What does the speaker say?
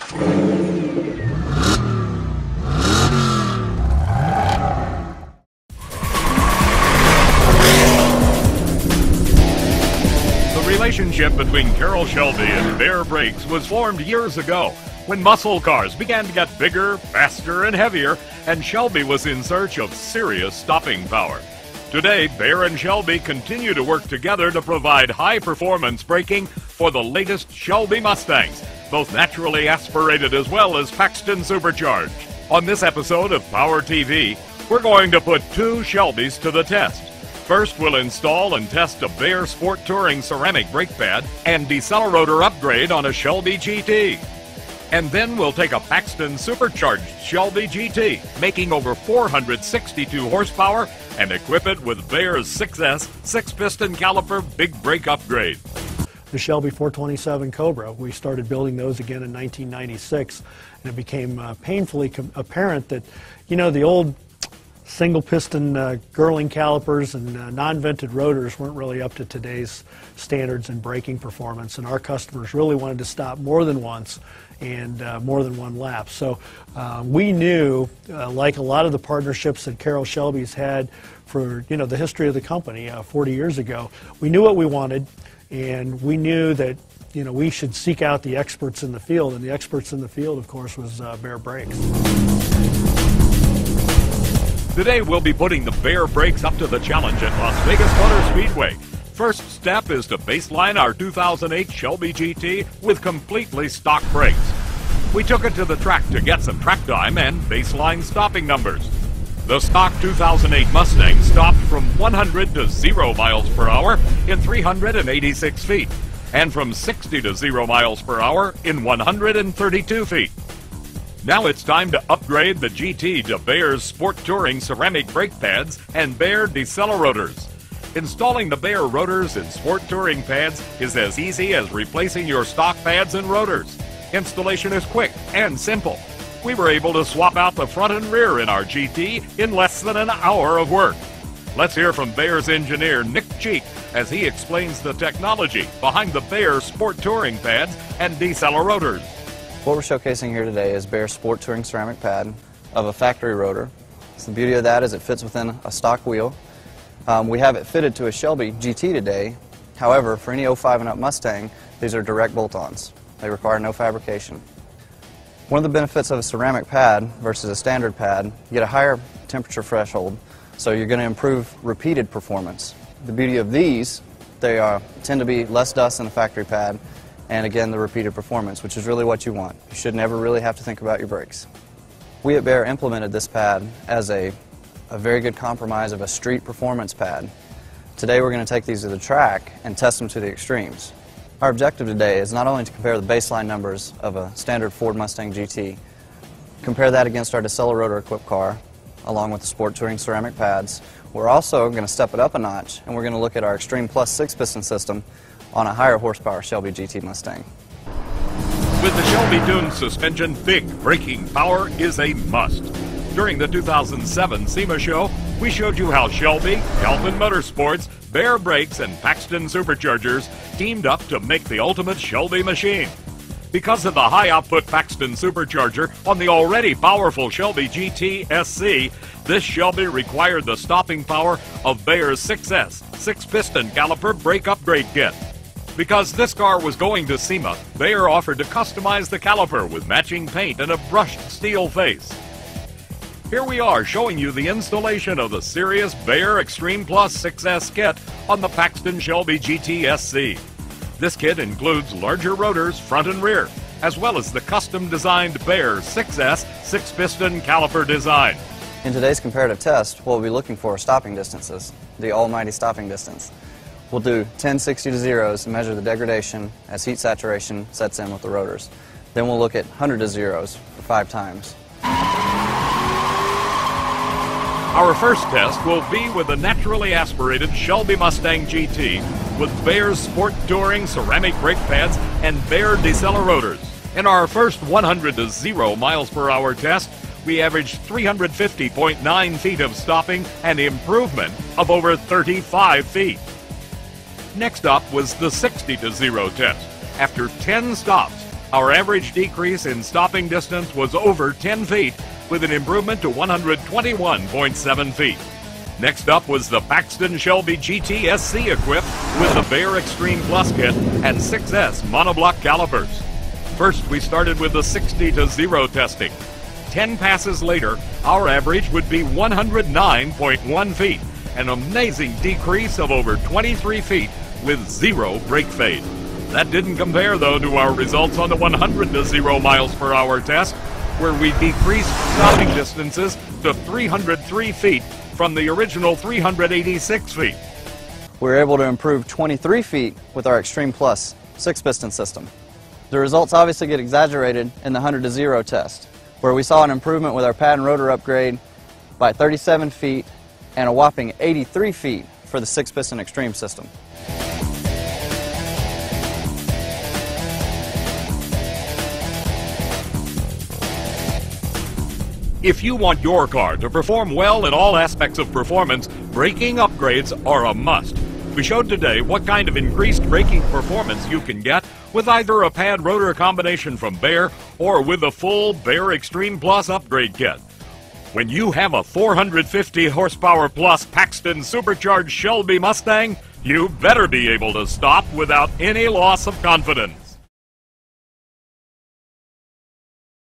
The relationship between Shelby and Baer Brakes was formed years ago when muscle cars began to get bigger, faster, and heavier, and Shelby was in search of serious stopping power. Today, Baer and Shelby continue to work together to provide high-performance braking for the latest Shelby Mustangs, both naturally aspirated as well as Paxton supercharged. On this episode of Power TV, we're going to put two Shelbys to the test. First, we'll install and test a Baer Sport Touring ceramic brake pad and decelerotor upgrade on a Shelby GT. And then we'll take a Paxton supercharged Shelby GT, making over 462 horsepower, and equip it with Baer's 6S 6-piston caliper big brake upgrade. The Shelby 427 Cobra, we started building those again in 1996, and it became painfully apparent that, the old single-piston Girling calipers and non-vented rotors weren't really up to today's standards in braking performance, and our customers really wanted to stop more than once and more than one lap. So we knew, like a lot of the partnerships that Shelby's had for the history of the company 40 years ago, we knew what we wanted, and we knew that we should seek out the experts in the field, and the experts in the field, of course, was Baer Brakes. Today we'll be putting the Baer Brakes up to the challenge at Las Vegas Motor Speedway. First step is to baseline our 2008 Shelby GT with completely stock brakes. We took it to the track to get some track time and baseline stopping numbers. The stock 2008 Mustang stopped from 100 to 0 miles per hour in 386 feet, and from 60 to 0 miles per hour in 132 feet. Now it's time to upgrade the GT to Baer's Sport Touring ceramic brake pads and Baer decelerotors. Installing the Baer rotors and Sport Touring pads is as easy as replacing your stock pads and rotors. Installation is quick and simple. We were able to swap out the front and rear in our GT in less than an hour of work. Let's hear from Baer's engineer Nick Cheek as he explains the technology behind the Baer Sport Touring pads and decelerotors. What we're showcasing here today is Baer Sport Touring ceramic pad of a factory rotor. So the beauty of that is it fits within a stock wheel. We have it fitted to a Shelby GT today. However, for any 05 and up Mustang, these are direct bolt-ons. They require no fabrication. One of the benefits of a ceramic pad versus a standard pad, you get a higher temperature threshold, so you're going to improve repeated performance. The beauty of these, they tend to be less dust than a factory pad, and again, the repeated performance, which is really what you want. You should never really have to think about your brakes. We at Baer implemented this pad as a very good compromise of a street performance pad. Today we're going to take these to the track and test them to the extremes. Our objective today is not only to compare the baseline numbers of a standard Ford Mustang GT, compare that against our decelerotor equipped car, along with the Sport Touring ceramic pads. We're also going to step it up a notch, and we're going to look at our Extreme Plus 6-piston system on a higher horsepower Shelby GT Mustang. With the Shelby tuned suspension, big braking power is a must. During the 2007 SEMA show, we showed you how Shelby, Calvin Motorsports, Baer Brakes, and Paxton Superchargers teamed up to make the ultimate Shelby machine. Because of the high-output Paxton Supercharger on the already powerful Shelby GT SC, this Shelby required the stopping power of Baer's 6S 6-piston caliper brake upgrade kit. Because this car was going to SEMA, Baer offered to customize the caliper with matching paint and a brushed steel face. Here we are showing you the installation of the serious Baer Extreme Plus 6S kit on the Paxton Shelby GT SC. This kit includes larger rotors front and rear, as well as the custom-designed Baer 6S 6-piston caliper design. In today's comparative test, what we'll be looking for are stopping distances, the almighty stopping distance. We'll do 10 60 to zeros and measure the degradation as heat saturation sets in with the rotors. Then we'll look at 100 to zeros for 5 times. Our first test will be with a naturally aspirated Shelby Mustang GT with Baer's Sport Touring ceramic brake pads and Baer decelerotors. In our first 100 to 0 miles per hour test, we averaged 350.9 feet of stopping and improvement of over 35 feet. Next up was the 60 to 0 test. After 10 stops, Our average decrease in stopping distance was over 10 feet, with an improvement to 121.7 feet. Next up was the Paxton Shelby GT SC equipped with the Baer Extreme Plus kit and 6S monoblock calipers. First, we started with the 60 to 0 testing. 10 passes later, our average would be 109.1 feet, an amazing decrease of over 23 feet with 0 brake fade. That didn't compare, though, to our results on the 100 to 0 miles per hour test, where we decreased stopping distances to 303 feet from the original 386 feet. We were able to improve 23 feet with our Extreme Plus 6-piston system. The results obviously get exaggerated in the 100 to 0 test, where we saw an improvement with our pad and rotor upgrade by 37 feet and a whopping 83 feet for the 6-piston Extreme system. If you want your car to perform well in all aspects of performance, braking upgrades are a must. We showed today what kind of increased braking performance you can get with either a pad rotor combination from Baer or with the full Baer Extreme Plus upgrade kit. When you have a 450 horsepower plus Paxton supercharged Shelby Mustang, you better be able to stop without any loss of confidence.